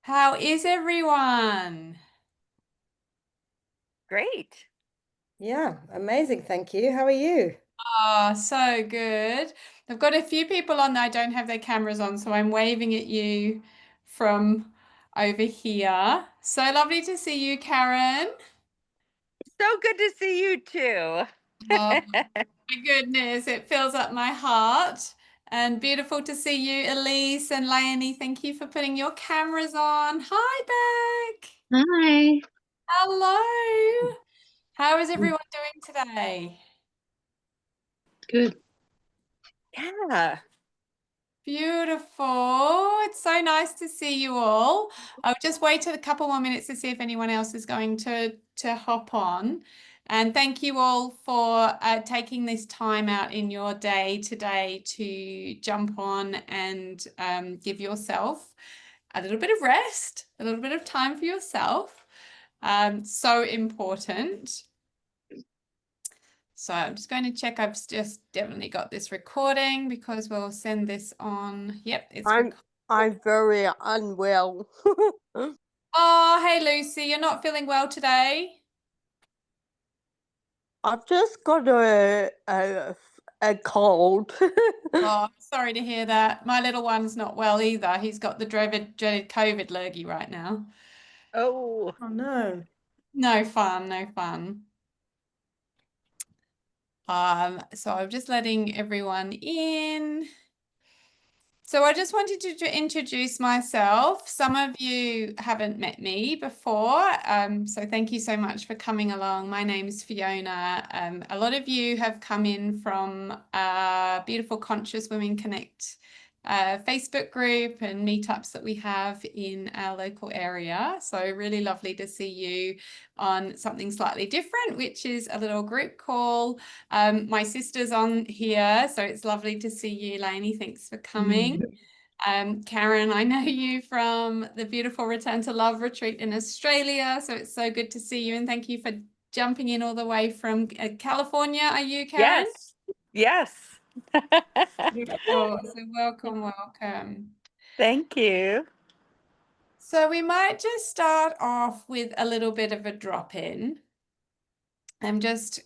How is everyone? Great. Yeah, amazing. Thank you. How are you? Oh, so good. I've got a few people on that I don't have their cameras on, so I'm waving at you from over here. So lovely to see you, Karen. So good to see you too. Oh, my goodness, it fills up my heart. And beautiful to see you, Elise and Leonie. Thank you for putting your cameras on. Hi, Beck. Hi. Hello. How is everyone doing today? Good. Yeah. Beautiful. It's so nice to see you all. I'll just wait a couple more minutes to see if anyone else is going to hop on. And thank you all for taking this time out in your day today to jump on and give yourself a little bit of rest, a little bit of time for yourself. So important. So I'm just going to check. I've just definitely got this recording because we'll send this on. Yep, it's I'm recorded. I'm very unwell. Oh, hey Lucy, you're not feeling well today? I've just got a cold. Oh, sorry to hear that. My little one's not well either. He's got the dreaded COVID lurgy right now. Oh, Oh no. No fun, no fun. So I'm just letting everyone in. So I just wanted to introduce myself. Some of you haven't met me before, so thank you so much for coming along. My name is Fiona. A lot of you have come in from beautiful Conscious Women Connect Facebook group and meetups that we have in our local area. So really lovely to see you on something slightly different, which is a little group call. My sister's on here, so it's lovely to see you, Lainey. Thanks for coming. Karen, I know you from the beautiful Return to Love retreat in Australia, so it's so good to see you, and thank you for jumping in all the way from California. Are you, Karen? yes. Yes. Beautiful. So welcome, welcome. Thank you. So we might just start off with a little bit of a drop in. I'm just,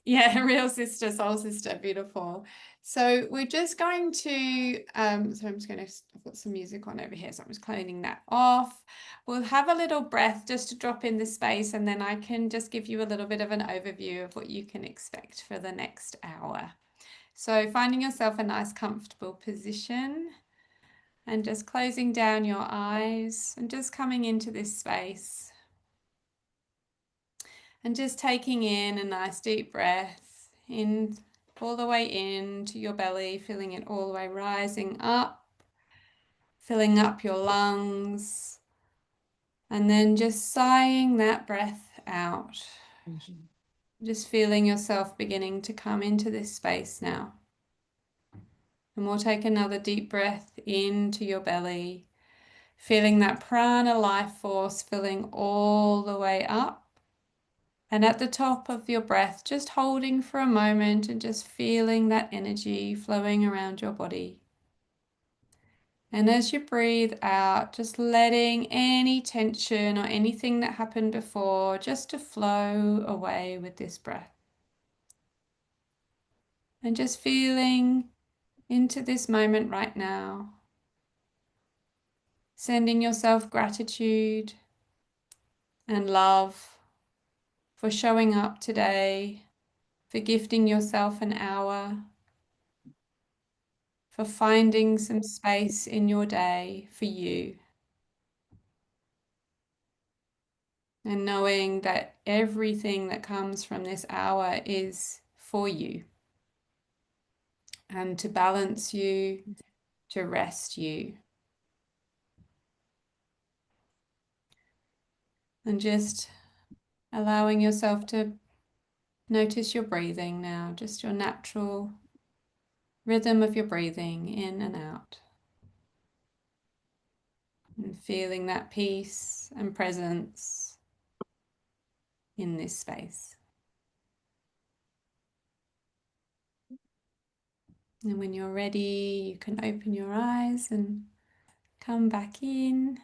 yeah, real sister, soul sister, beautiful. So we're just going to, so I'm just going to, I've got some music on over here, so I'm just cleaning that off. We'll have a little breath just to drop in the space, and then I can just give you a little bit of an overview of what you can expect for the next hour. So finding yourself a nice, comfortable position and just closing down your eyes and just coming into this space. And just taking in a nice deep breath in all the way into your belly, feeling it all the way rising up, filling up your lungs, and then just sighing that breath out. Just feeling yourself beginning to come into this space now. And we'll take another deep breath into your belly, feeling that prana life force filling all the way up. And at the top of your breath, just holding for a moment and just feeling that energy flowing around your body. And as you breathe out, just letting any tension or anything that happened before just to flow away with this breath. And just feeling into this moment right now. Sending yourself gratitude and love for showing up today, for gifting yourself an hour, for finding some space in your day for you. And knowing that everything that comes from this hour is for you and to balance you, to rest you. And just allowing yourself to notice your breathing now, just your natural rhythm of your breathing in and out. And feeling that peace and presence in this space. And when you're ready, you can open your eyes and come back in.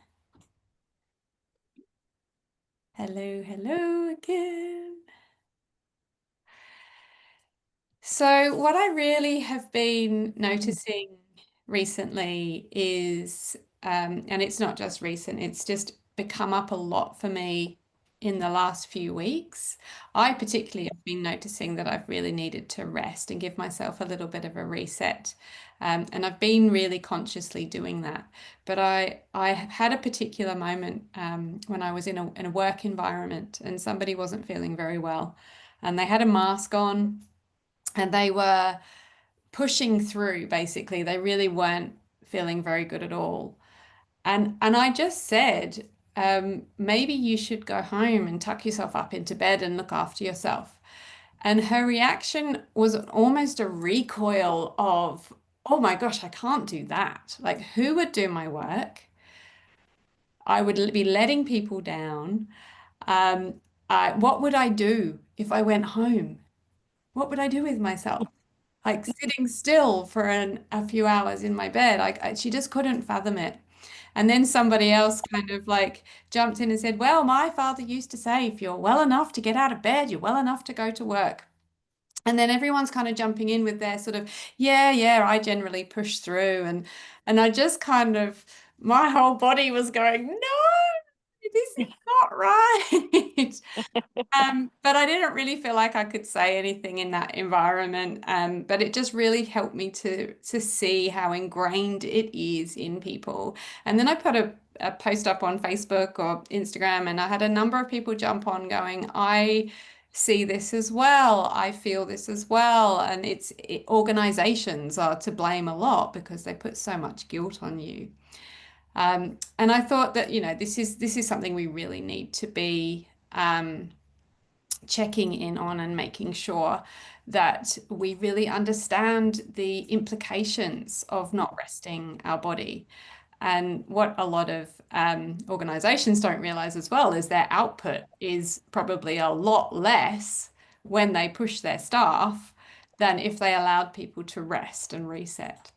Hello, hello again. So, what I really have been noticing recently is, and it's not just recent, it's just become up a lot for me in the last few weeks. I particularly have been noticing that I've really needed to rest and give myself a little bit of a reset. And I've been really consciously doing that. But I had a particular moment when I was in a work environment and somebody wasn't feeling very well. And they had a mask on and they were pushing through, basically. They really weren't feeling very good at all. And I just said, maybe you should go home and tuck yourself up into bed and look after yourself. And her reaction was almost a recoil of, oh my gosh, I can't do that. Like, who would do my work? I would be letting people down. Um, what would I do if I went home? What would I do with myself? Like sitting still for a few hours in my bed. She just couldn't fathom it. And then somebody else kind of like jumped in and said, well, my father used to say, if you're well enough to get out of bed, you're well enough to go to work. And then everyone's kind of jumping in with their sort of, yeah, I generally push through. And I just kind of, my whole body was going, no, this is not right. But I didn't really feel like I could say anything in that environment. But it just really helped me to see how ingrained it is in people. And then I put a post up on Facebook or Instagram, and I had a number of people jump on going, I see this as well. I feel this as well. And organizations are to blame a lot because they put so much guilt on you. And I thought that, this is something we really need to be checking in on and making sure that we really understand the implications of not resting our body. And what a lot of organizations don't realize as well is their output is probably a lot less when they push their staff than if they allowed people to rest and reset.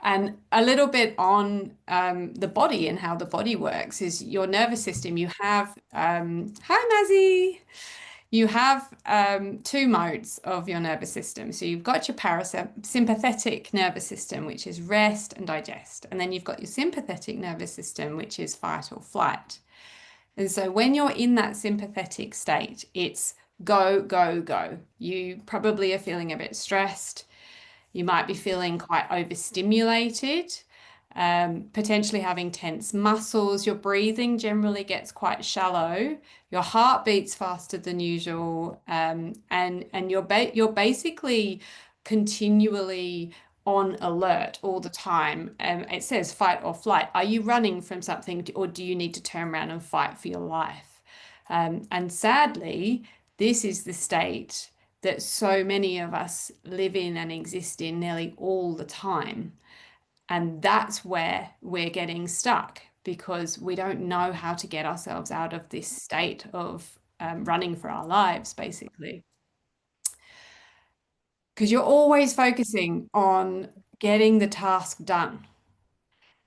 And a little bit on the body and how the body works is your nervous system. You have, hi, Mazzy. You have two modes of your nervous system. So you've got your parasympathetic nervous system, which is rest and digest. And then you've got your sympathetic nervous system, which is fight or flight. And so when you're in that sympathetic state, it's go, go, go. You probably are feeling a bit stressed. You might be feeling quite overstimulated, potentially having tense muscles. Your breathing generally gets quite shallow. Your heart beats faster than usual, and you're basically continually on alert all the time. It says fight or flight. Are you running from something, or do you need to turn around and fight for your life? And sadly, this is the state that so many of us live in and exist in nearly all the time. And that's where we're getting stuck because we don't know how to get ourselves out of this state of running for our lives, basically. Because you're always focusing on getting the task done.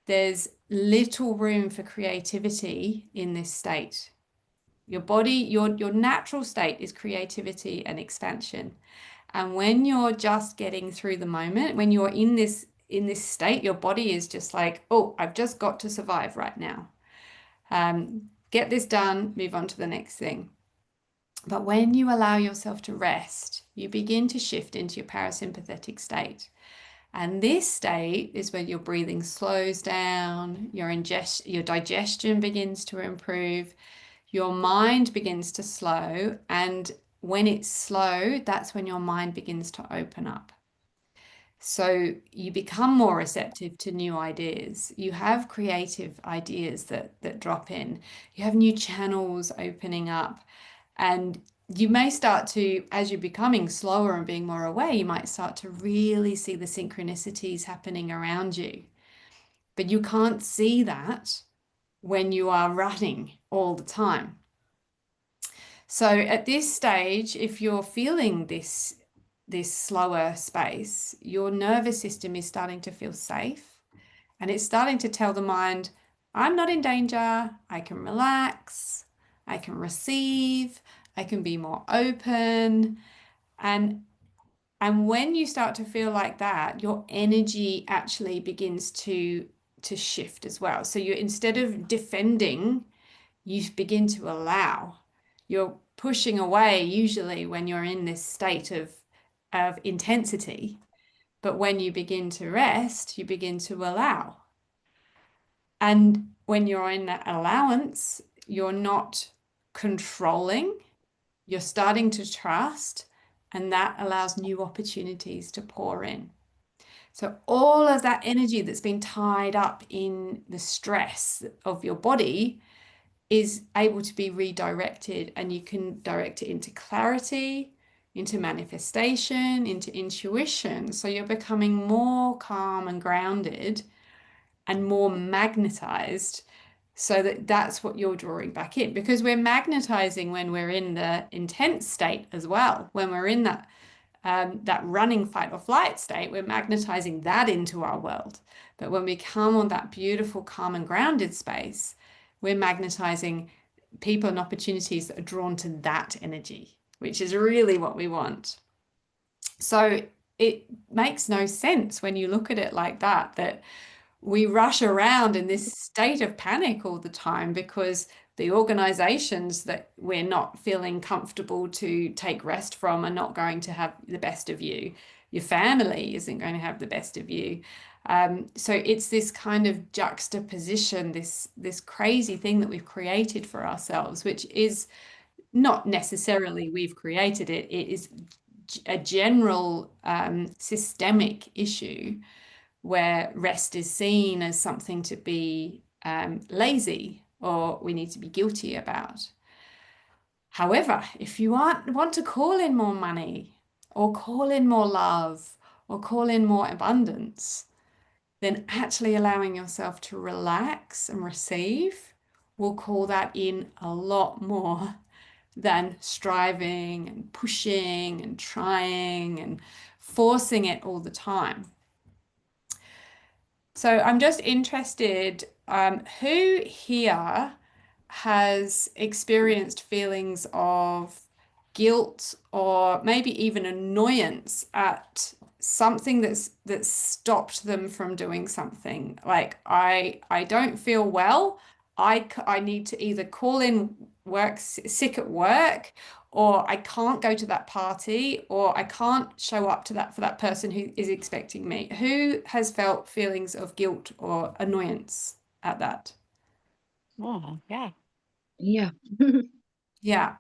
There's little room for creativity in this state. Your body, your natural state is creativity and expansion. And when you're just getting through the moment, when you're in this state, your body is just like, oh, I've just got to survive right now. Get this done, move on to the next thing. But when you allow yourself to rest, you begin to shift into your parasympathetic state. And this state is where your breathing slows down, your digestion begins to improve, your mind begins to slow. And when it's slow, that's when your mind begins to open up. So you become more receptive to new ideas. You have creative ideas that drop in. You have new channels opening up. And you may start to, as you're becoming slower and being more aware, you might start to really see the synchronicities happening around you. But you can't see that when you are running all the time. So at this stage, if you're feeling this slower space, your nervous system is starting to feel safe and it's starting to tell the mind, I'm not in danger, I can relax, I can receive, I can be more open. And when you start to feel like that, your energy actually begins to shift as well. So you, instead of defending, you begin to allow. You're pushing away usually when you're in this state of intensity. But when you begin to rest, you begin to allow. And when you're in that allowance, you're not controlling, you're starting to trust, and that allows new opportunities to pour in. So all of that energy that's been tied up in the stress of your body is able to be redirected, and you can direct it into clarity, into manifestation, into intuition. So you're becoming more calm and grounded and more magnetized, so that that's what you're drawing back in, because we're magnetizing when we're in the intense state as well. When we're in that that running fight or flight state, we're magnetizing that into our world. But when we come on that beautiful calm and grounded space, we're magnetizing people and opportunities that are drawn to that energy, which is really what we want. So it makes no sense when you look at it like that, that we rush around in this state of panic all the time because the organizations that we're not feeling comfortable to take rest from are not going to have the best of you. Your family isn't going to have the best of you. So it's this kind of juxtaposition, this crazy thing that we've created for ourselves, which is not necessarily we've created it. It is a general systemic issue where rest is seen as something to be lazy or we need to be guilty about. However, if you want to call in more money or call in more love or call in more abundance, then actually allowing yourself to relax and receive will call that in a lot more than striving and pushing and trying and forcing it all the time. So I'm just interested, who here has experienced feelings of guilt or maybe even annoyance at something that's stopped them from doing something? Like I don't feel well. I need to either call in sick at work, or I can't go to that party, or I can't show up to that for that person who is expecting me. Who has felt feelings of guilt or annoyance at that? Oh, yeah. Yeah. Yeah.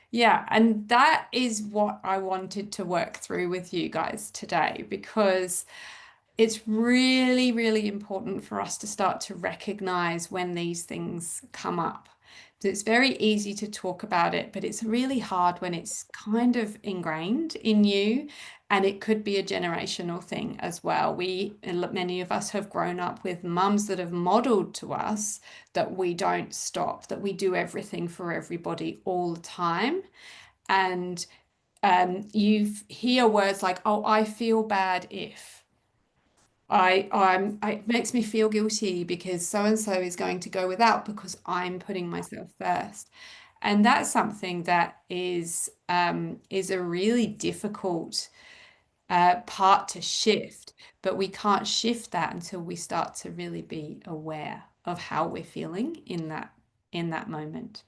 Yeah, and that is what I wanted to work through with you guys today, because it's really, really important for us to start to recognize when these things come up. So it's very easy to talk about it, but it's really hard when it's kind of ingrained in you, and it could be a generational thing as well. Many of us have grown up with mums that have modeled to us that we don't stop, that we do everything for everybody all the time. And you hear words like, oh, I feel bad if. It makes me feel guilty because so and so is going to go without because I'm putting myself first. And that's something that is a really difficult part to shift, but we can't shift that until we start to really be aware of how we're feeling in that moment.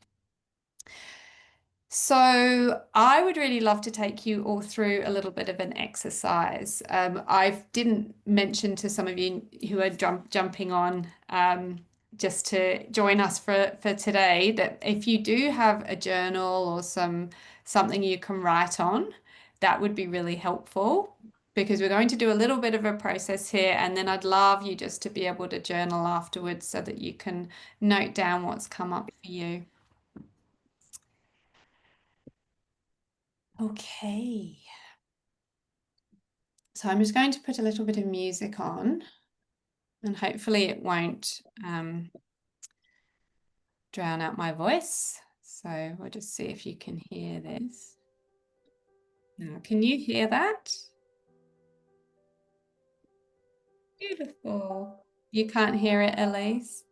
So I would really love to take you all through a little bit of an exercise. I didn't mention to some of you who are jumping on just to join us for today that if you do have a journal or something you can write on, that would be really helpful, because we're going to do a little bit of a process here, and then I'd love you just to be able to journal afterwards so that you can note down what's come up for you. Okay. So I'm just going to put a little bit of music on, and hopefully it won't drown out my voice. So we'll just see if you can hear this. Now, can you hear that? Beautiful. You can't hear it, Elise?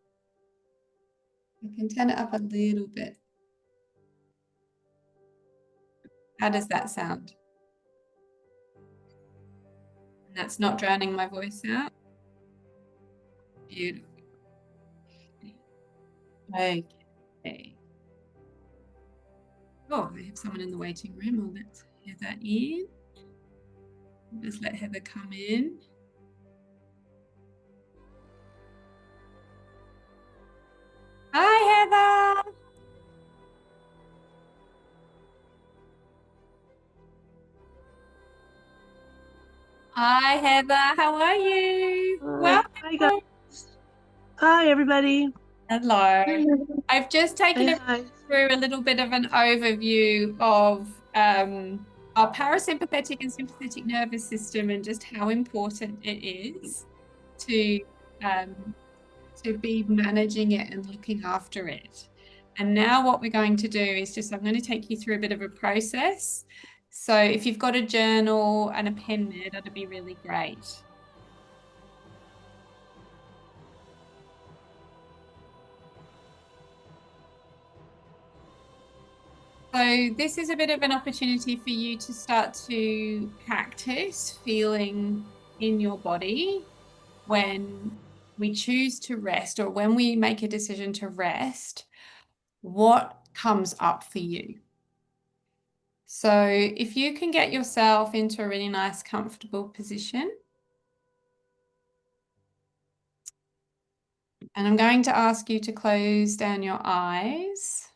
I can turn it up a little bit. How does that sound? And that's not drowning my voice out. Beautiful. Okay. Oh, we have someone in the waiting room. Well, let's Heather in. Just let Heather come in. Hi, Heather. Hi, Heather. How are you? Hi. Hi, Welcome. guys. Hi, everybody. Hello. I've just taken Hi, it guys. through a little bit of an overview of our parasympathetic and sympathetic nervous system and just how important it is to be managing it and looking after it. And now what we're going to do is I'm going to take you through a bit of a process. So if you've got a journal and a pen there, that'd be really great. So this is a bit of an opportunity for you to start to practice feeling in your body when we choose to rest or when we make a decision to rest, what comes up for you. So if you can get yourself into a really nice, comfortable position. And I'm going to ask you to close down your eyes.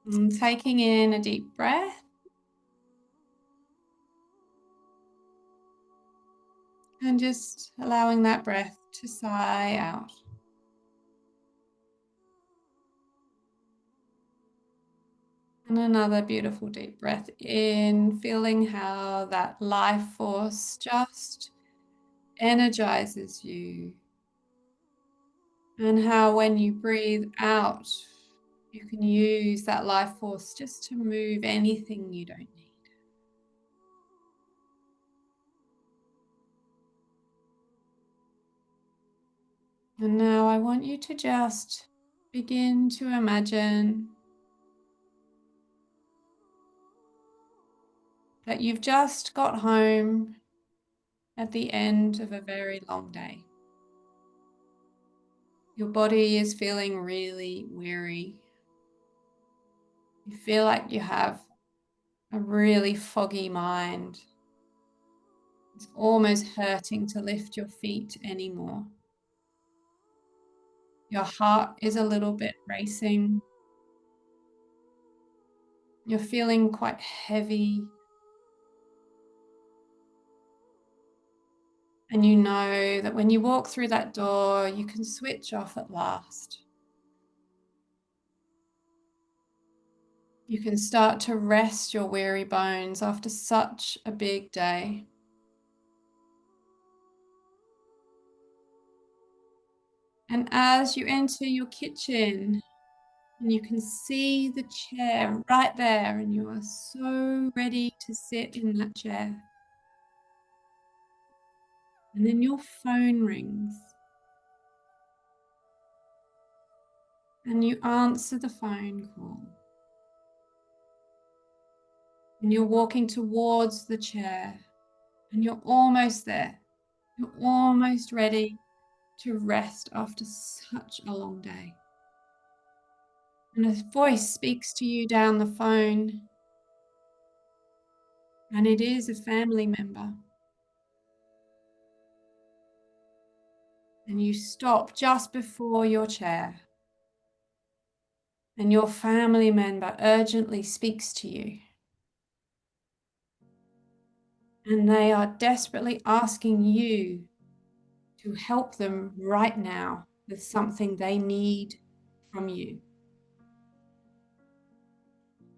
And taking in a deep breath. And just allowing that breath to sigh out. And another beautiful deep breath in, feeling how that life force just energizes you. And how when you breathe out, you can use that life force just to move anything you don't need. And now I want you to just begin to imagine that you've just got home at the end of a very long day. Your body is feeling really weary. You feel like you have a really foggy mind. It's almost hurting to lift your feet anymore. Your heart is a little bit racing. You're feeling quite heavy. And you know that when you walk through that door, you can switch off at last. You can start to rest your weary bones after such a big day. And as you enter your kitchen, and you can see the chair right there, and you are so ready to sit in that chair. And then your phone rings. And you answer the phone call. And you're walking towards the chair. And you're almost there. You're almost ready to rest after such a long day. And a voice speaks to you down the phone. And it is a family member. And you stop just before your chair. And your family member urgently speaks to you. And they are desperately asking you to help them right now with something they need from you.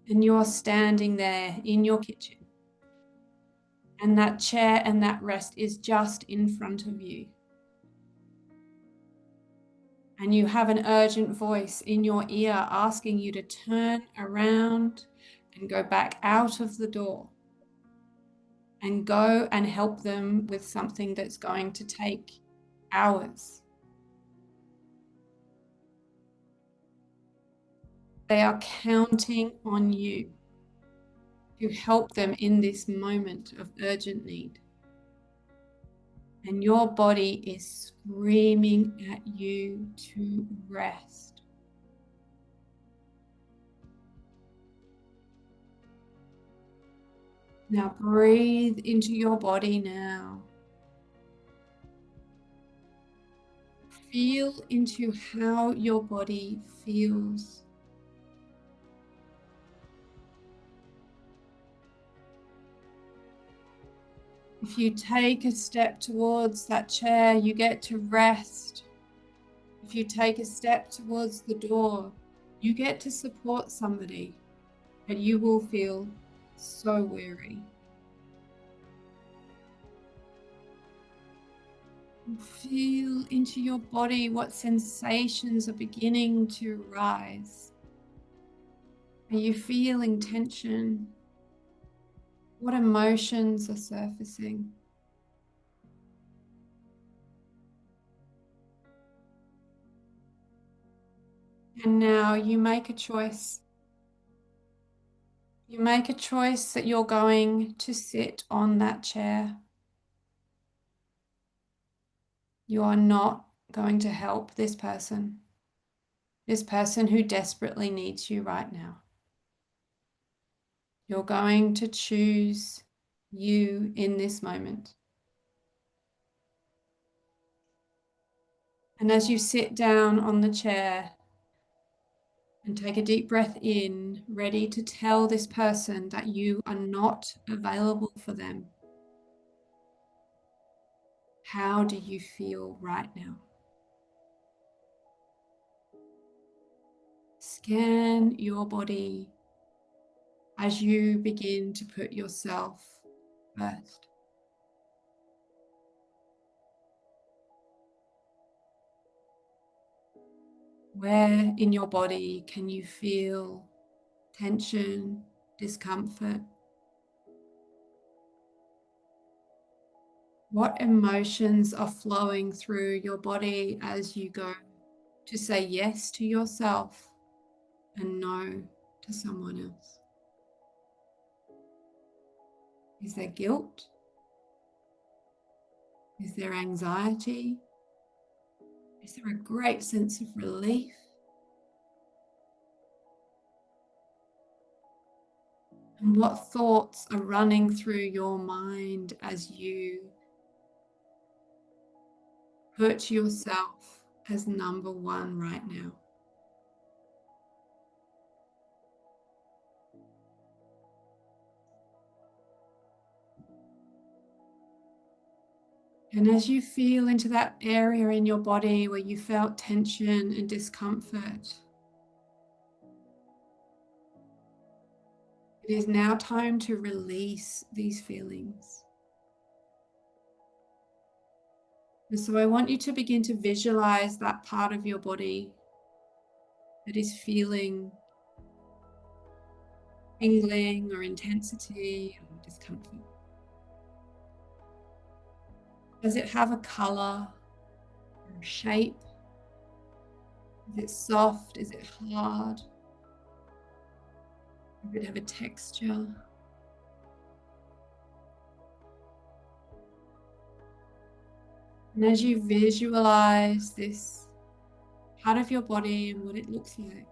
And you're standing there in your kitchen. And that chair and that rest is just in front of you. And you have an urgent voice in your ear asking you to turn around and go back out of the door and go and help them with something that's going to take hours. They are counting on you to help them in this moment of urgent need. And your body is screaming at you to rest. Now breathe into your body now. Feel into how your body feels. If you take a step towards that chair, you get to rest. If you take a step towards the door, you get to support somebody, and you will feel so weary. Feel into your body what sensations are beginning to rise. Are you feeling tension? What emotions are surfacing? And now you make a choice. You make a choice that you're going to sit on that chair. You are not going to help this person who desperately needs you right now. You're going to choose you in this moment. And as you sit down on the chair and take a deep breath in, ready to tell this person that you are not available for them, how do you feel right now? Scan your body as you begin to put yourself first. Where in your body can you feel tension, discomfort? What emotions are flowing through your body as you go to say yes to yourself and no to someone else? Is there guilt? Is there anxiety? Is there a great sense of relief? And what thoughts are running through your mind as you put yourself as number one right now? And as you feel into that area in your body where you felt tension and discomfort, it is now time to release these feelings. And so I want you to begin to visualize that part of your body that is feeling tingling or intensity or discomfort. Does it have a color or a shape? Is it soft? Is it hard? Does it have a texture? And as you visualize this part of your body and what it looks like,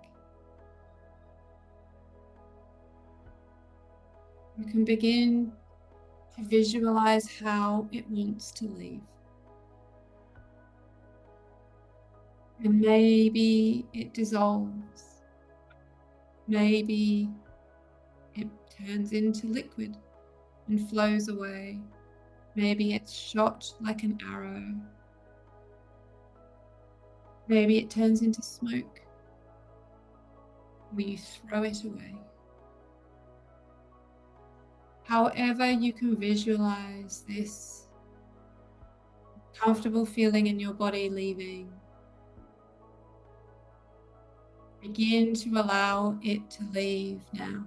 you can begin to visualize how it wants to leave. And maybe it dissolves. Maybe it turns into liquid and flows away. Maybe it's shot like an arrow. Maybe it turns into smoke. Or you throw it away. However you can visualize this comfortable feeling in your body leaving, begin to allow it to leave now.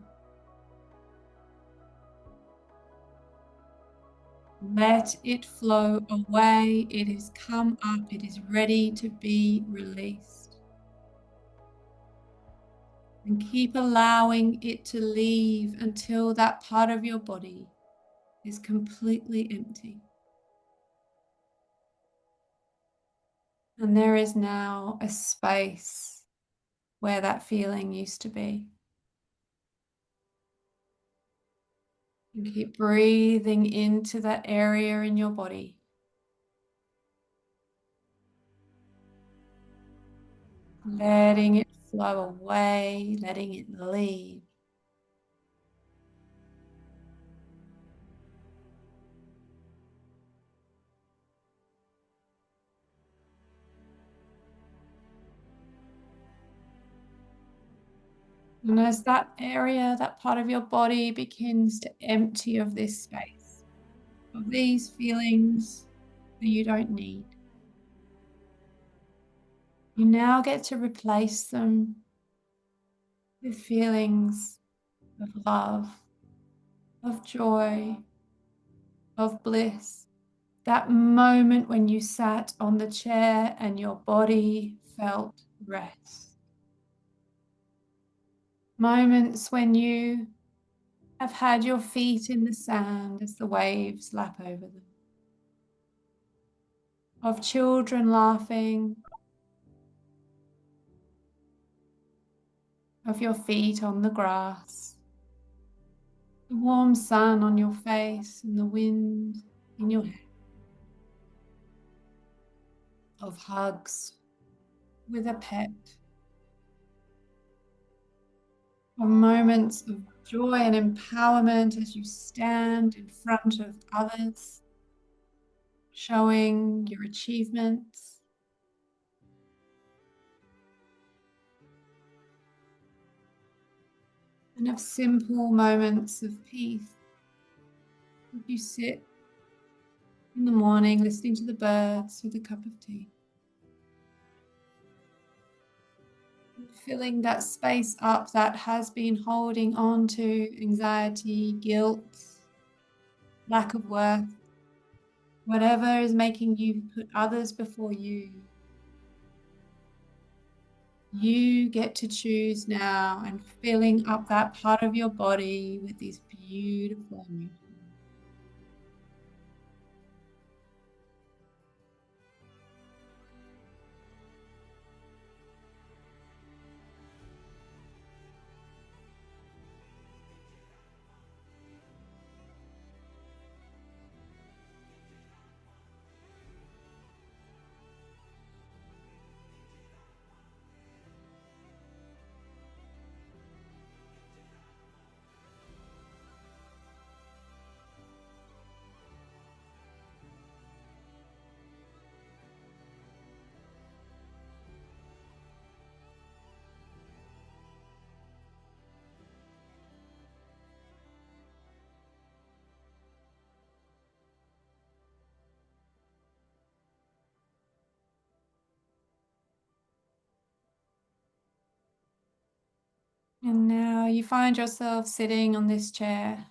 Let it flow away. It has come up. It is ready to be released. And keep allowing it to leave until that part of your body is completely empty. And there is now a space where that feeling used to be. And keep breathing into that area in your body. Letting it flow away, letting it leave. And as that area, that part of your body begins to empty of this space, of these feelings that you don't need, you now get to replace them with feelings of love, of joy, of bliss. That moment when you sat on the chair and your body felt rest. Moments when you have had your feet in the sand as the waves lap over them. Of children laughing. Of your feet on the grass. The warm sun on your face and the wind in your hair. Of hugs with a pet. Of moments of joy and empowerment as you stand in front of others, showing your achievements. And of simple moments of peace. As you sit in the morning listening to the birds with a cup of tea. Filling that space up that has been holding on to anxiety, guilt, lack of worth, whatever is making you put others before you. You get to choose now, and filling up that part of your body with these beautiful emotions. And now you find yourself sitting on this chair,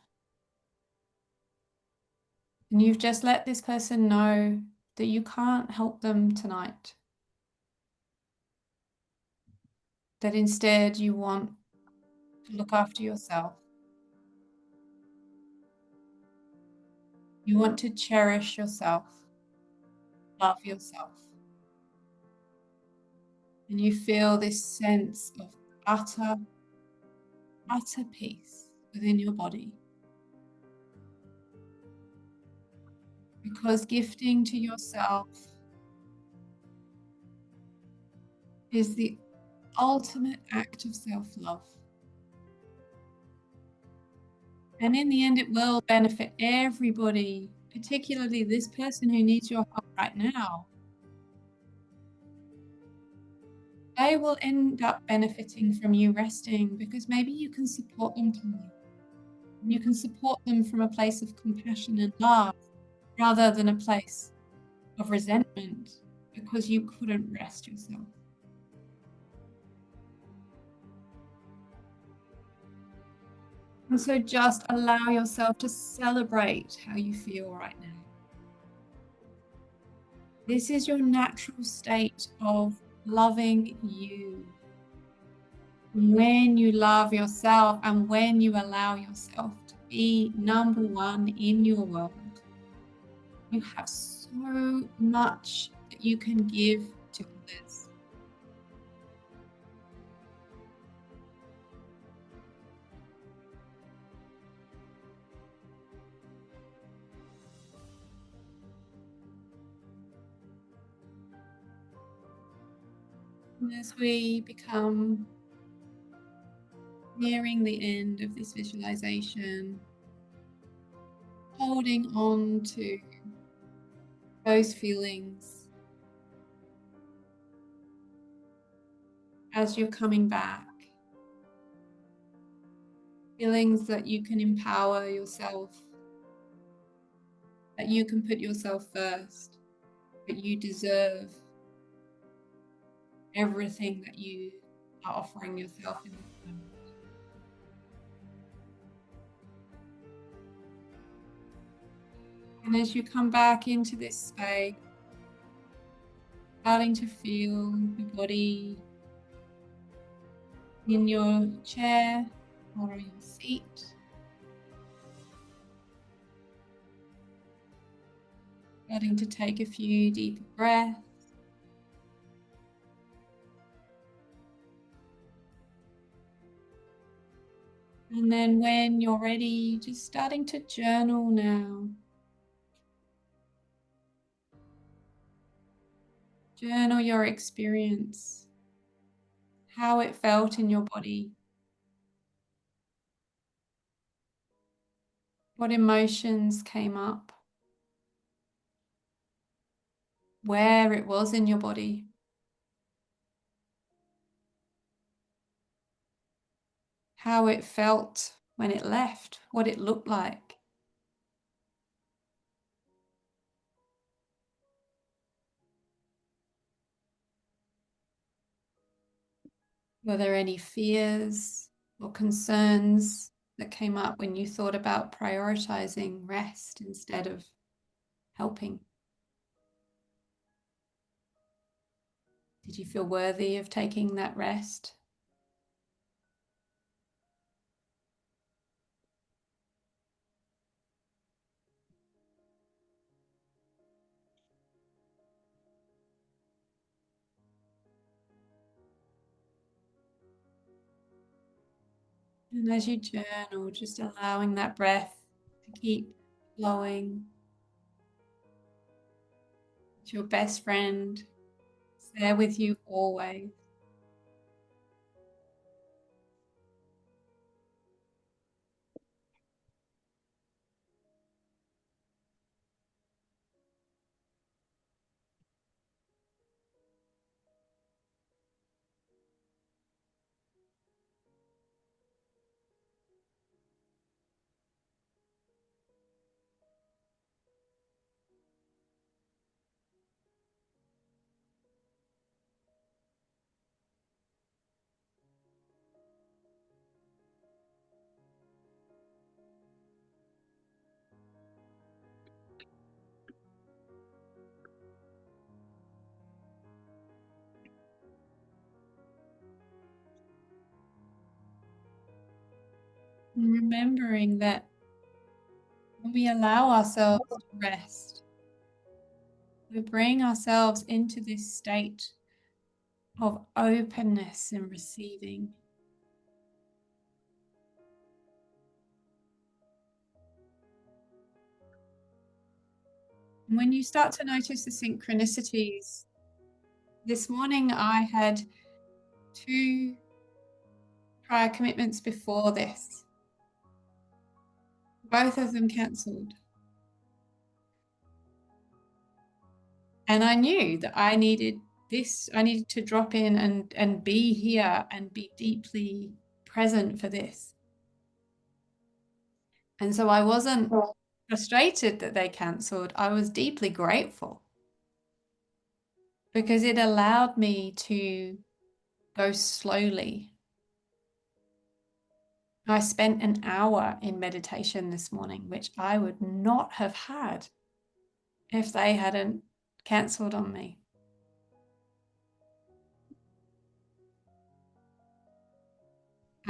and you've just let this person know that you can't help them tonight. That instead you want to look after yourself. You want to cherish yourself, love yourself. And you feel this sense of utter peace within your body. Because gifting to yourself is the ultimate act of self-love. And in the end, it will benefit everybody, particularly this person who needs your help right now. They will end up benefiting from you resting because maybe you can support them tonight. You can support them from a place of compassion and love rather than a place of resentment because you couldn't rest yourself. And so just allow yourself to celebrate how you feel right now. This is your natural state of loving you. When you love yourself and when you allow yourself to be number one in your world, you have so much that you can give to others. And as we become nearing the end of this visualization, holding on to those feelings as you're coming back, feelings that you can empower yourself, that you can put yourself first, that you deserve everything that you are offering yourself in this moment. And as you come back into this space, starting to feel your body in your chair or your seat, starting to take a few deeper breaths. And then when you're ready, just starting to journal now. Journal your experience, how it felt in your body, what emotions came up, where it was in your body. How it felt when it left, what it looked like. Were there any fears or concerns that came up when you thought about prioritizing rest instead of helping? Did you feel worthy of taking that rest? And as you journal, just allowing that breath to keep flowing. It's your best friend. It's there with you always. And remembering that when we allow ourselves to rest, we bring ourselves into this state of openness and receiving. And when you start to notice the synchronicities, this morning I had 2 prior commitments before this. Both of them cancelled. And I knew that I needed this, I needed to drop in and be here and be deeply present for this. And so I wasn't frustrated that they cancelled. I was deeply grateful because it allowed me to go slowly. I spent an hour in meditation this morning, which I would not have had if they hadn't cancelled on me.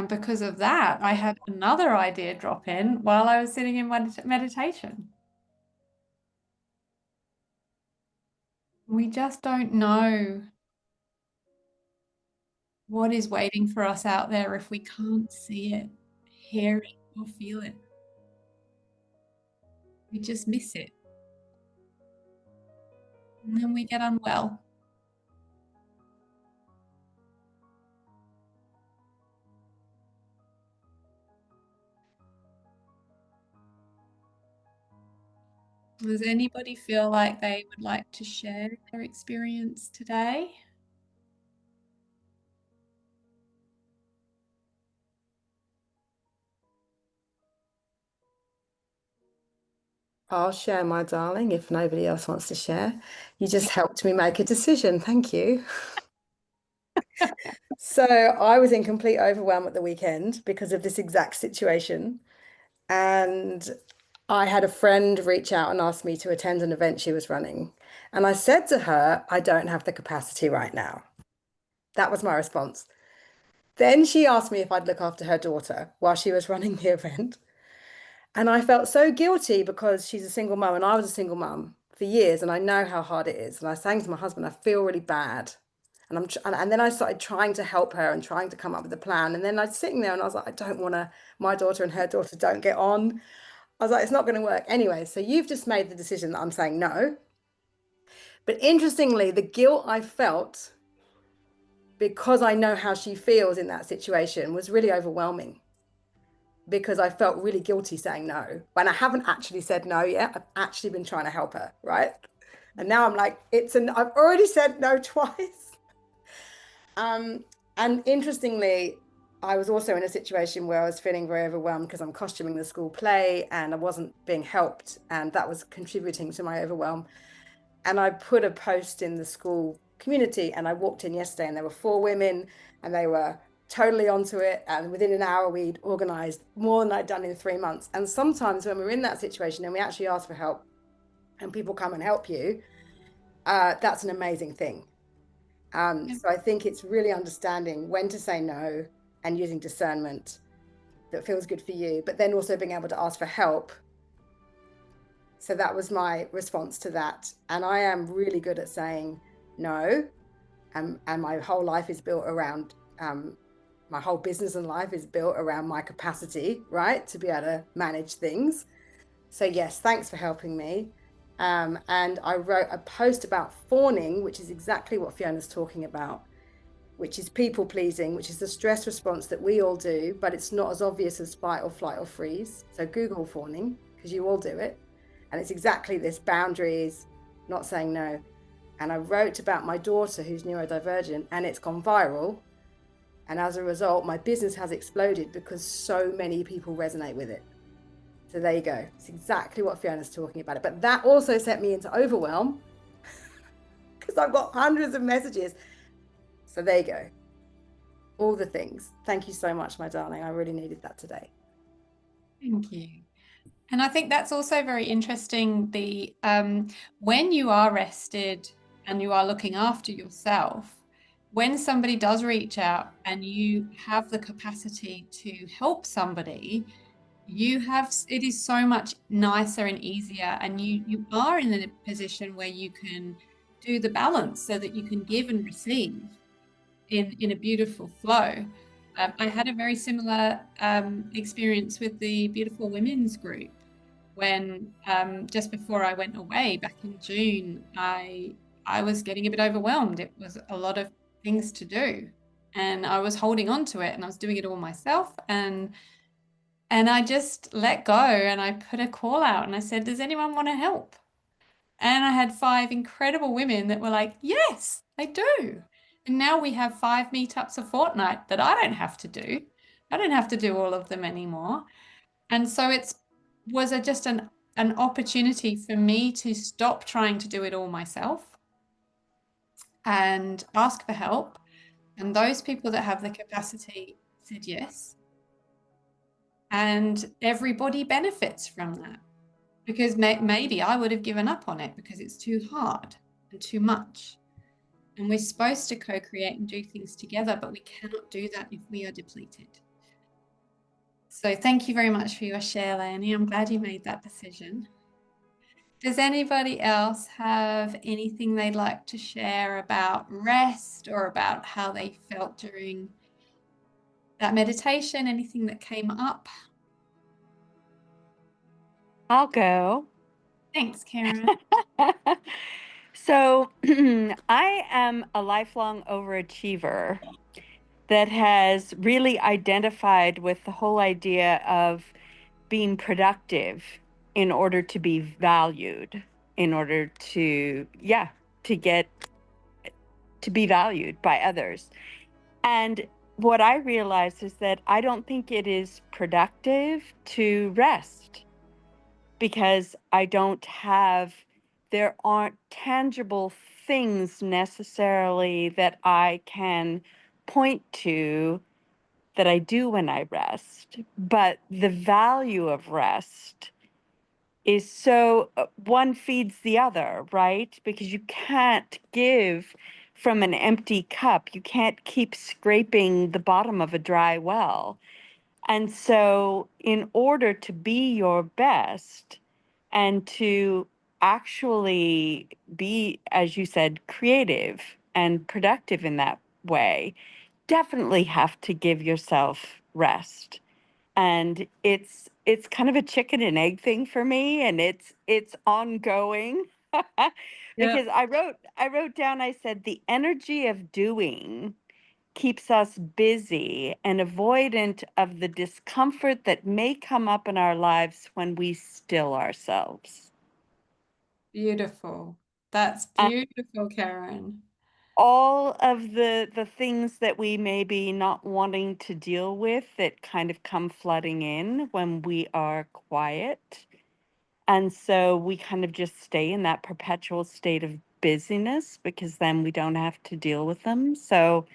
And because of that, I had another idea drop in while I was sitting in meditation. We just don't know what is waiting for us out there if we can't see it, hear it, or feel it. We just miss it. And then we get unwell. Does anybody feel like they would like to share their experience today? I'll share, my darling, if nobody else wants to share. You just helped me make a decision. Thank you. So I was in complete overwhelm at the weekend because of this exact situation. And I had a friend reach out and ask me to attend an event she was running. And I said to her, I don't have the capacity right now. That was my response. Then she asked me if I'd look after her daughter while she was running the event. And I felt so guilty because she's a single mum and I was a single mum for years and I know how hard it is. And I was saying to my husband, I feel really bad. And then I started trying to help her and trying to come up with a plan. And then I was sitting there and I was like, I don't want to, my daughter and her daughter don't get on. I was like, it's not going to work. Anyway, so you've just made the decision that I'm saying no. But interestingly, the guilt I felt because I know how she feels in that situation was really overwhelming because I felt really guilty saying no. When I haven't actually said no yet, I've actually been trying to help her, right? And now I'm like, I've already said no twice. And interestingly, I was also in a situation where I was feeling very overwhelmed because I'm costuming the school play and I wasn't being helped, and that was contributing to my overwhelm. And I put a post in the school community and I walked in yesterday and there were 4 women and they were totally onto it. And within an hour, we'd organized more than I'd done in 3 months. And sometimes when we're in that situation and we actually ask for help and people come and help you, that's an amazing thing. So I think it's really understanding when to say no and using discernment that feels good for you, but then also being able to ask for help. So that was my response to that. And I am really good at saying no. And my whole life is built around, my whole business and life is built around my capacity, right, to be able to manage things. So yes, thanks for helping me. And I wrote a post about fawning, which is exactly what Fiona's talking about, which is people pleasing, which is the stress response that we all do, but it's not as obvious as fight or flight or freeze. So Google fawning, because you all do it. And it's exactly this: boundaries, not saying no. And I wrote about my daughter who's neurodivergent, and it's gone viral. And as a result, my business has exploded because so many people resonate with it. So there you go. It's exactly what Fiona's talking about. But that also sent me into overwhelm because I've got hundreds of messages. So there you go. All the things. Thank you so much, my darling. I really needed that today. Thank you. And I think that's also very interesting. When you are rested and you are looking after yourself, when somebody does reach out and you have the capacity to help somebody, it is so much nicer and easier, and you are in a position where you can do the balance so that you can give and receive in a beautiful flow. I had a very similar experience with the Beautiful Women's Group when just before I went away back in June. I was getting a bit overwhelmed. It was a lot of things to do, and I was holding on to it, and I was doing it all myself, and I just let go, and I put a call out and I said, does anyone want to help? And I had 5 incredible women that were like, yes, I do. And now we have 5 meetups a fortnight that I don't have to do. I don't have to do all of them anymore. And so it was just an opportunity for me to stop trying to do it all myself and ask for help. And those people that have the capacity said yes. And everybody benefits from that, because maybe I would have given up on it because it's too hard and too much. And we're supposed to co-create and do things together, but we cannot do that if we are depleted. So thank you very much for your share, Leonie. I'm glad you made that decision. Does anybody else have anything they'd like to share about rest or about how they felt during that meditation? Anything that came up? I'll go. Thanks, Karen. So I am a lifelong overachiever that has really identified with the whole idea of being productive in order to be valued, in order to, yeah, to get to be valued by others. And what I realize is that I don't think it is productive to rest because there aren't tangible things necessarily that I can point to that I do when I rest. But the value of rest is so one feeds the other, right? Because you can't give from an empty cup. You can't keep scraping the bottom of a dry well. And so, in order to be your best and to actually be, as you said, creative and productive in that way, definitely have to give yourself rest. And it's kind of a chicken and egg thing for me, and it's ongoing. Yeah. Because I wrote down, I said the energy of doing keeps us busy and avoidant of the discomfort that may come up in our lives when we still ourselves. Beautiful. That's And beautiful, Karen. all of the things that we may be not wanting to deal with that kind of come flooding in when we are quiet. And so we kind of just stay in that perpetual state of busyness because then we don't have to deal with them. So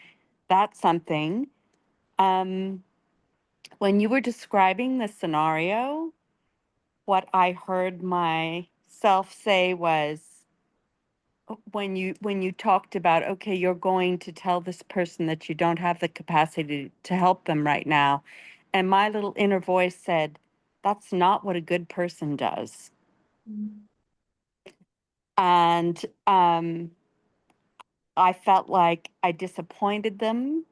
that's something. Um, when you were describing the scenario, what I heard myself say was when you talked about, okay, you're going to tell this person that you don't have the capacity to help them right now. And my little inner voice said, that's not what a good person does. Mm. And I felt like I disappointed them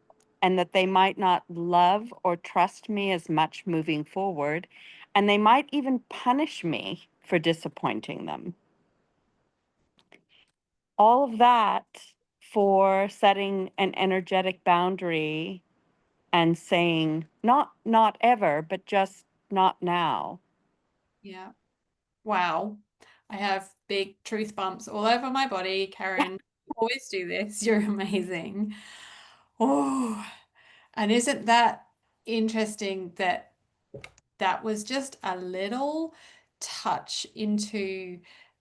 and that they might not love or trust me as much moving forward. And they might even punish me for disappointing them. All of that for setting an energetic boundary and saying, not ever, but just not now. Yeah. Wow. I have big truth bumps all over my body. Karen, you always do this. You're amazing. Oh, and isn't that interesting that that was just a little touch into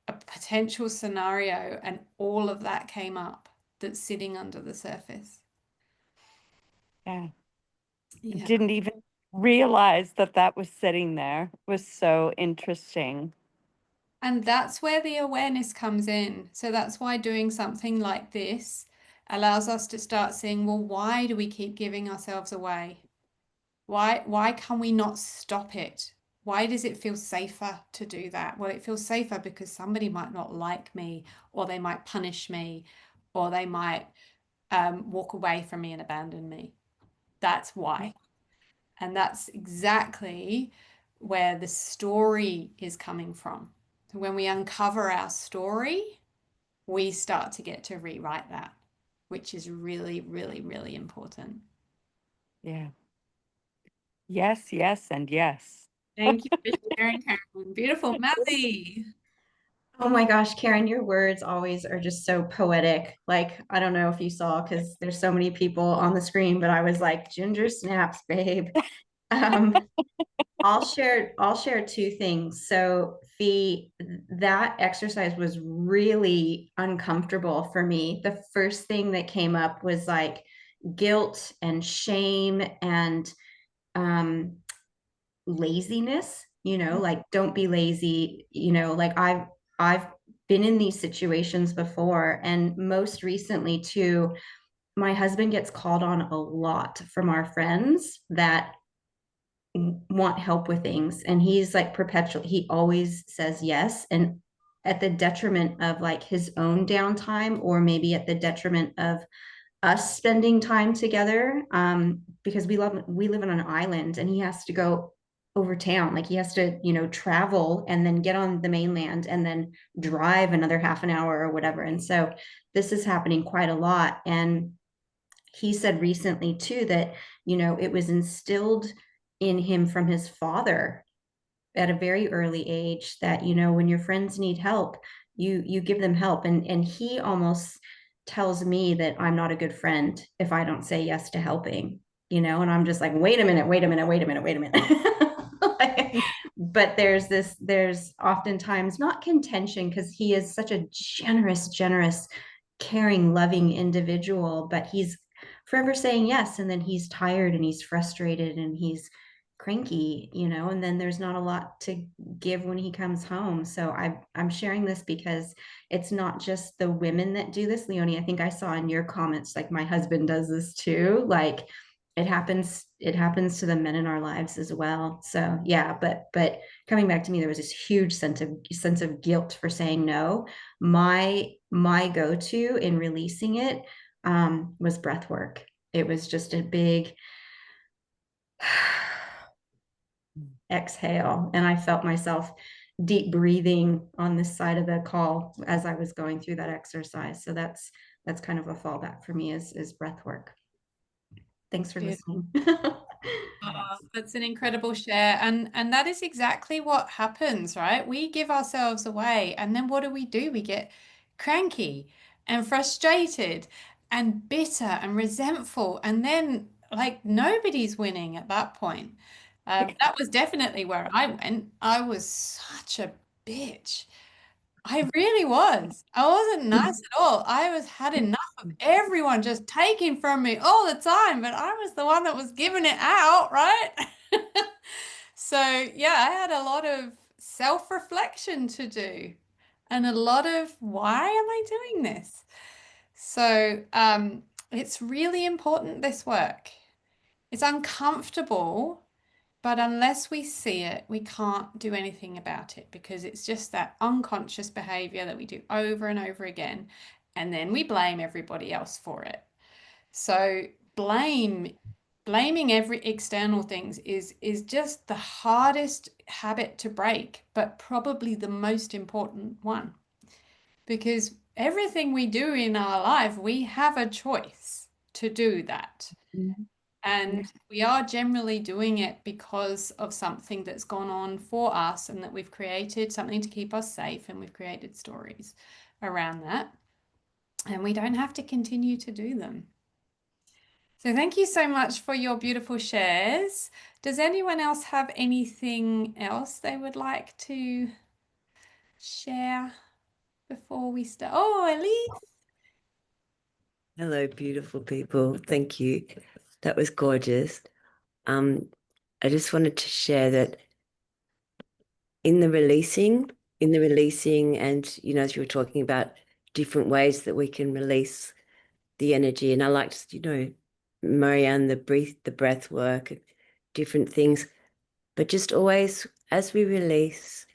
a potential scenario and all of that came up that's sitting under the surface. Yeah. Yeah. Didn't even realize that that was sitting there. It was so interesting. And that's where the awareness comes in. So that's why doing something like this allows us to start seeing, well, why do we keep giving ourselves away? Why can we not stop it? Why does it feel safer to do that? Well, it feels safer because somebody might not like me, or they might punish me, or they might walk away from me and abandon me. That's why. And that's exactly where the story is coming from. So when we uncover our story, we start to get to rewrite that, which is really, really, really important. Yeah. Yes, yes, and yes. Thank you for sharing, Karen. Beautiful. Melly. Oh my gosh, Karen, your words always are just so poetic. Like, I don't know if you saw because there's so many people on the screen, but I was like, ginger snaps, babe. Um, I'll share two things. So that exercise was really uncomfortable for me. The first thing that came up was like guilt and shame and um laziness, like don't be lazy, like I've been in these situations before, and most recently too, my husband gets called on a lot from our friends that want help with things, and he's like perpetual, he always says yes, and at the detriment of like his own downtime, or maybe at the detriment of us spending time together, because we live on an island, and he has to go over town, like he has to, you know, travel and then get on the mainland and then drive another half an hour or whatever. And so this is happening quite a lot. And he said recently too that, you know, it was instilled in him from his father at a very early age that, you know, when your friends need help, you give them help. And he almost tells me that I'm not a good friend if I don't say yes to helping, you know. And I'm just like, wait a minute, wait a minute, wait a minute, wait a minute. But there's oftentimes not contention, because he is such a generous, caring, loving individual, but he's forever saying yes, and then he's tired and he's frustrated and he's cranky, you know, and then there's not a lot to give when he comes home. So I'm sharing this because it's not just the women that do this, Leonie. I think I saw in your comments, like, my husband does this too. Like, it happens to the men in our lives as well. So yeah, but coming back to me, there was this huge sense of guilt for saying no. My go-to in releasing it was breath work. It was just a big exhale, and I felt myself deep breathing on this side of the call as I was going through that exercise. So that's kind of a fallback for me, is breath work. Thanks for listening. Oh, that's an incredible share. And that is exactly what happens, right? We give ourselves away, and then what do? We get cranky and frustrated and bitter and resentful, and then like nobody's winning at that point. That was definitely where I went. I was such a bitch. I really was. I wasn't nice at all. Had enough of everyone just taking from me all the time, but I was the one that was giving it out, right? So yeah, I had a lot of self-reflection to do and a lot of why am I doing this? So it's really important, this work. It's uncomfortable, but unless we see it, we can't do anything about it, because it's just that unconscious behavior that we do over and over again. And then we blame everybody else for it. So blaming every external things is just the hardest habit to break, but probably the most important one. Because everything we do in our life, we have a choice to do that. And we are generally doing it because of something that's gone on for us, and that we've created something to keep us safe, and we've created stories around that. And we don't have to continue to do them. So thank you so much for your beautiful shares. Does anyone else have anything else they would like to share before we start? Oh, Elise. Hello, beautiful people. Thank you. That was gorgeous. I just wanted to share that in the releasing, and, you know, as you were talking about different ways that we can release the energy, and I liked, you know, Marianne, the breath work, different things, but just always, as we release,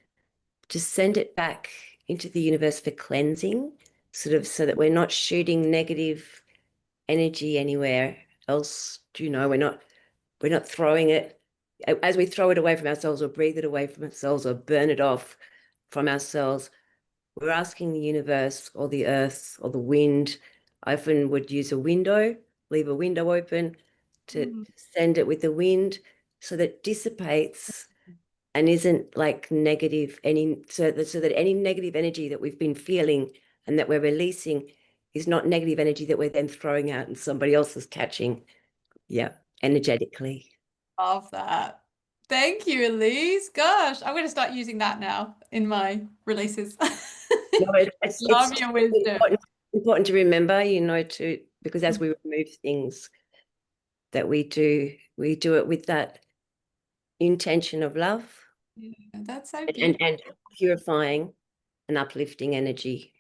just send it back into the universe for cleansing, sort of, so that we're not shooting negative energy anywhere else. You know, we're not throwing it as we throw it away from ourselves, or breathe it away from ourselves, or burn it off from ourselves. We're asking the universe or the earth or the wind. I often would use a window, leave a window open to send it with the wind, so that it dissipates and isn't like negative, so that any negative energy that we've been feeling and that we're releasing is not negative energy that we're then throwing out and somebody else is catching. Yeah, energetically. Love that. Thank you, Elise. Gosh, I'm going to start using that now in my releases. No, Love it's your wisdom. important to remember, you know, because as we remove things, that we do it with that intention of love, Yeah, that's so beautiful. and purifying and uplifting energy.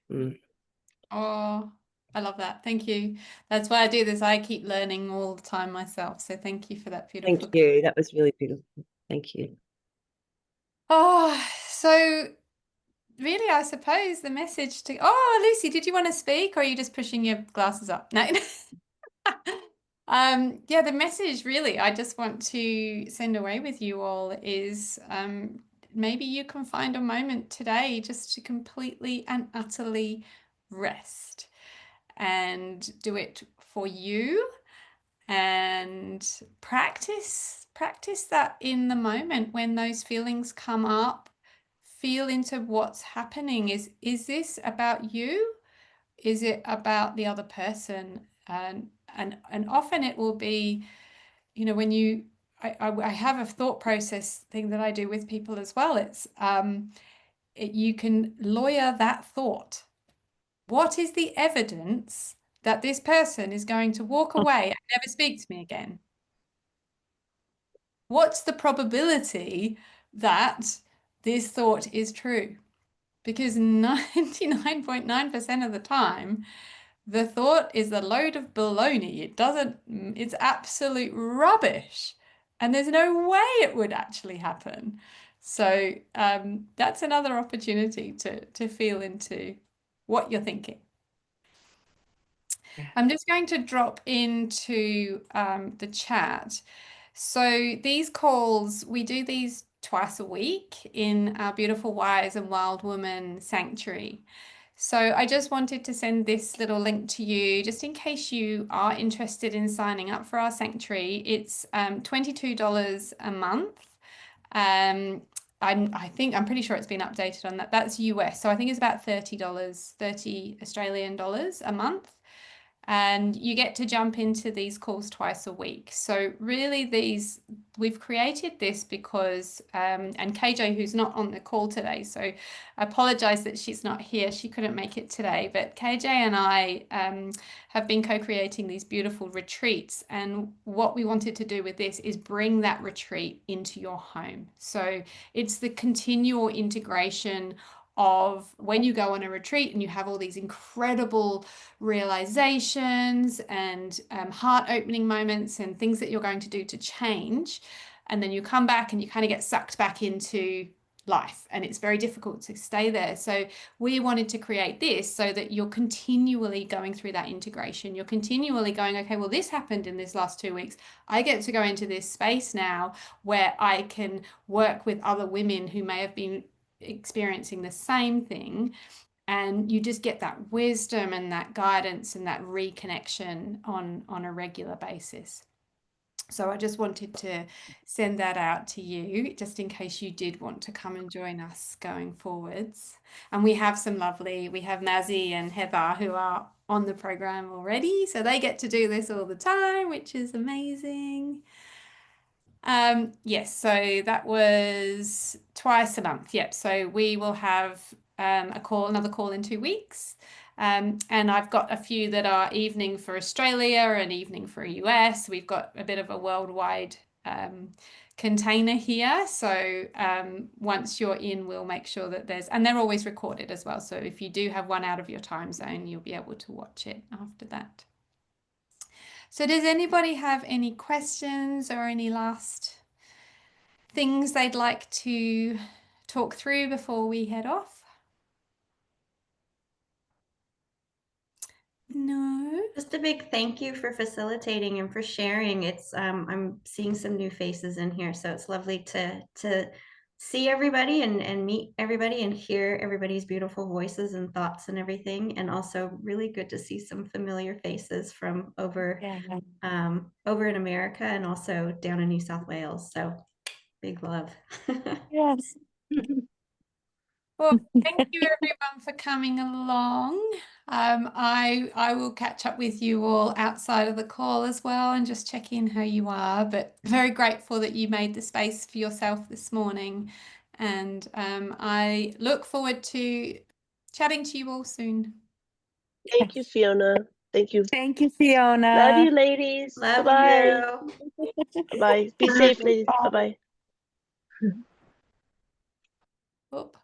Oh, I love that. Thank you. That's why I do this. I keep learning all the time myself. So thank you for that beautiful. Thank you. That was really beautiful. Thank you. Oh, so really, I suppose the message to, oh, Lucy, did you want to speak or are you just pushing your glasses up? No. Yeah, the message really I just want to send away with you all is maybe you can find a moment today just to completely and utterly rest and do it for you and practice that in the moment when those feelings come up. Feel into what's happening. Is this about you? Is it about the other person? And often it will be, you know, when you I have a thought process thing that I do with people as well. It's you can lawyer that thought. What is the evidence that this person is going to walk away and never speak to me again? What's the probability that this thought is true? Because 99.9% of the time, the thought is a load of baloney. It's absolute rubbish. And there's no way it would actually happen. So that's another opportunity to feel into what you're thinking. I'm just going to drop into the chat. So these calls, we do these twice a week in our beautiful Wise and Wild Woman Sanctuary. So I just wanted to send this little link to you just in case you are interested in signing up for our sanctuary. It's $22 a month. I'm pretty sure it's been updated on that. That's US. So I think it's about $30, 30 Australian dollars a month. And you get to jump into these calls twice a week. So really we've created this because, and KJ, who's not on the call today, so I apologize that she's not here. She couldn't make it today, but KJ and I have been co-creating these beautiful retreats. And what we wanted to do with this is bring that retreat into your home. So it's the continual integration of when you go on a retreat and you have all these incredible realizations and heart-opening moments and things that you're going to do to change, and then you come back and you kind of get sucked back into life and it's very difficult to stay there. So we wanted to create this so that you're continually going through that integration. You're continually going, okay, well, this happened in this last 2 weeks. I get to go into this space now where I can work with other women who may have been experiencing the same thing, and you just get that wisdom and that guidance and that reconnection on a regular basis. So I just wanted to send that out to you just in case you did want to come and join us going forwards. And we have Mazzy and Heather who are on the program already, so they get to do this all the time, which is amazing. Yes, so that was twice a month. Yep. So we will have another call in 2 weeks. And I've got a few that are evening for Australia and evening for US. We've got a bit of a worldwide container here. So once you're in, we'll make sure that and they're always recorded as well. So if you do have one out of your time zone, you'll be able to watch it after that. So does anybody have any questions or any last things they'd like to talk through before we head off? No. Just a big thank you for facilitating and for sharing. It's I'm seeing some new faces in here, so it's lovely to see everybody and meet everybody and hear everybody's beautiful voices and thoughts and everything. And also really good to see some familiar faces from over in America and also down in New South Wales. So big love. Yes. Well, thank you everyone for coming along. I will catch up with you all outside of the call as well and just check in how you are, but very grateful that you made the space for yourself this morning. And I look forward to chatting to you all soon. Thank you, Fiona. Thank you. Thank you, Fiona. Love you, ladies. Love Bye-bye. you. Bye-bye. Be safe, ladies. Bye-bye. Oop.